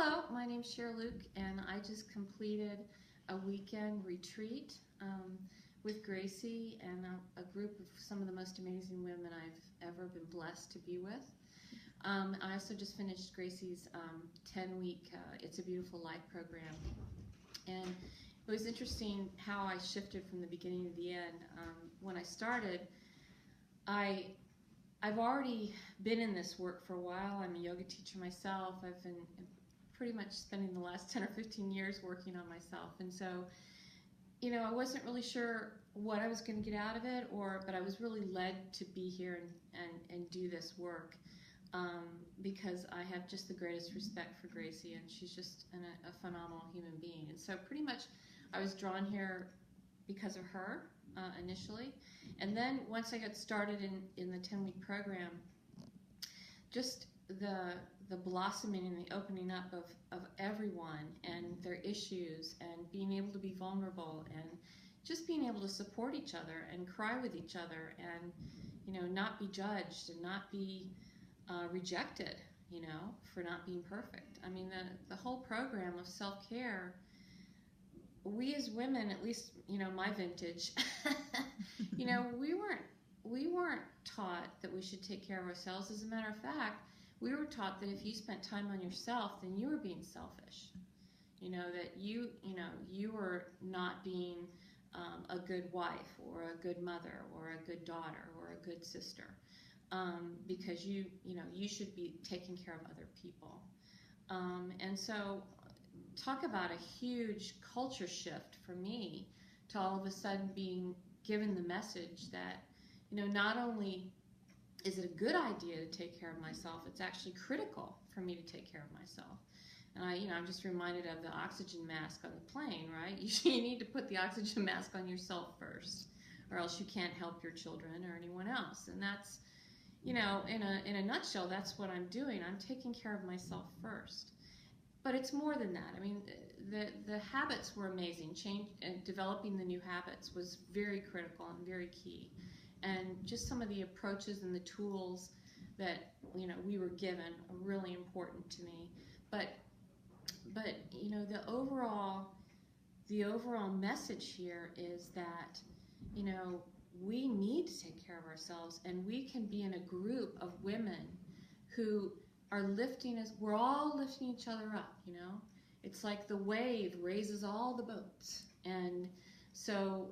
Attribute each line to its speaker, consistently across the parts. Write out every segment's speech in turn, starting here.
Speaker 1: Hello, my name's Cher and I just completed a weekend retreat with Gracie and a group of some of the most amazing women I've ever been blessed to be with. I also just finished Gracie's 10-week It's a Beautiful Life program. And it was interesting how I shifted from the beginning to the end. When I started, I've already been in this work for a while. I'm a yoga teacher myself. I've been pretty much spending the last 10 or 15 years working on myself. And so, I wasn't really sure what I was going to get out of it, but I was really led to be here and do this work because I have just the greatest respect for Gracie, and she's just a phenomenal human being. And so pretty much I was drawn here because of her initially. And then once I got started in the 10-week program, just the blossoming and the opening up of everyone and their issues and being able to be vulnerable and just being able to support each other and cry with each other and, not be judged and not be rejected, for not being perfect. I mean, the whole program of self-care, we as women, at least, my vintage, we weren't taught that we should take care of ourselves. As a matter of fact, we were taught that if you spent time on yourself, then you were being selfish. That you were not being a good wife or a good mother or a good daughter or a good sister, because you should be taking care of other people. And so, talk about a huge culture shift for me to all of a sudden being given the message that, not only is it a good idea to take care of myself, it's actually critical for me to take care of myself. And I'm just reminded of the oxygen mask on the plane, right? You need to put the oxygen mask on yourself first, or else you can't help your children or anyone else. And that's, in a nutshell, that's what I'm doing. I'm taking care of myself first. But it's more than that. I mean, the habits were amazing. Developing the new habits was very critical and very key. And just some of the approaches and the tools that we were given are really important to me. But the overall message here is that we need to take care of ourselves, and we can be in a group of women who are lifting us. We're all lifting each other up. It's like the wave raises all the boats, and so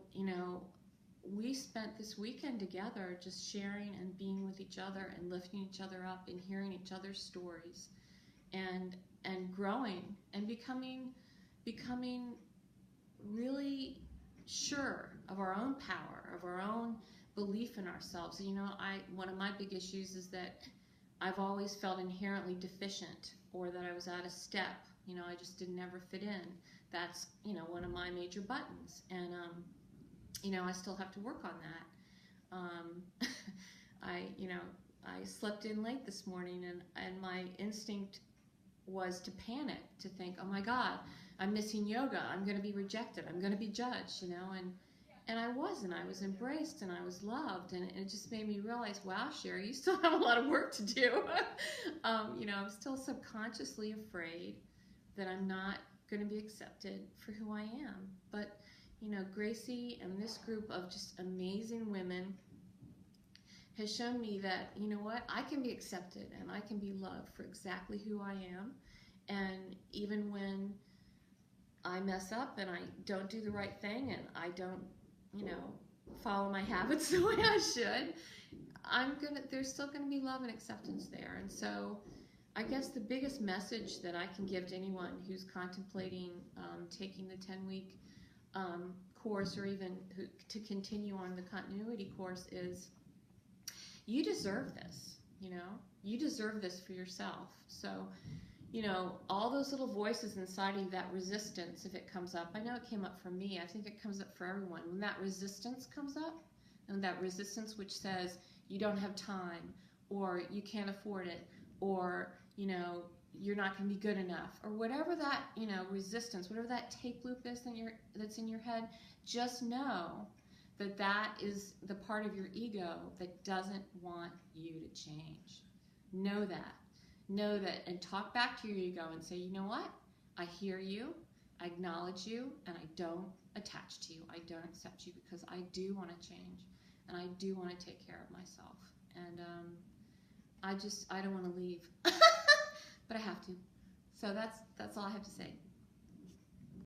Speaker 1: we spent this weekend together just sharing and being with each other and lifting each other up and hearing each other's stories and growing and becoming really sure of our own power, of our own belief in ourselves. One of my big issues is that I've always felt inherently deficient, or that I was out of step. I just didn't ever fit in. That's, one of my major buttons. And, I still have to work on that. I slept in late this morning, and my instinct was to panic, to think, oh my God, I'm missing yoga. I'm going to be rejected. I'm going to be judged, and I wasn't. I was embraced and I was loved, and it just made me realize, wow, Sherry, you still have a lot of work to do. I'm still subconsciously afraid that I'm not going to be accepted for who I am. But, Gracie and this group of just amazing women has shown me that, I can be accepted and I can be loved for exactly who I am. And even when I mess up and I don't do the right thing and I don't, follow my habits the way I should, there's still gonna be love and acceptance there. And so I guess the biggest message that I can give to anyone who's contemplating taking the 10-week course, or even to continue on the continuity course, is you deserve this. You deserve this for yourself. So all those little voices inside of you, that resistance, if it comes up, I know it came up for me, I think it comes up for everyone. When that resistance comes up, and that resistance which says you don't have time, or you can't afford it, or you're not going to be good enough, or whatever that resistance, whatever that tape loop is that's in your head, just know that is the part of your ego that doesn't want you to change. Know that. know that, and talk back to your ego and say, you know what? I hear you, I acknowledge you, and I don't attach to you. I don't accept you because I do want to change, and I do want to take care of myself. And I don't want to leave, but I have to. So that's all I have to say.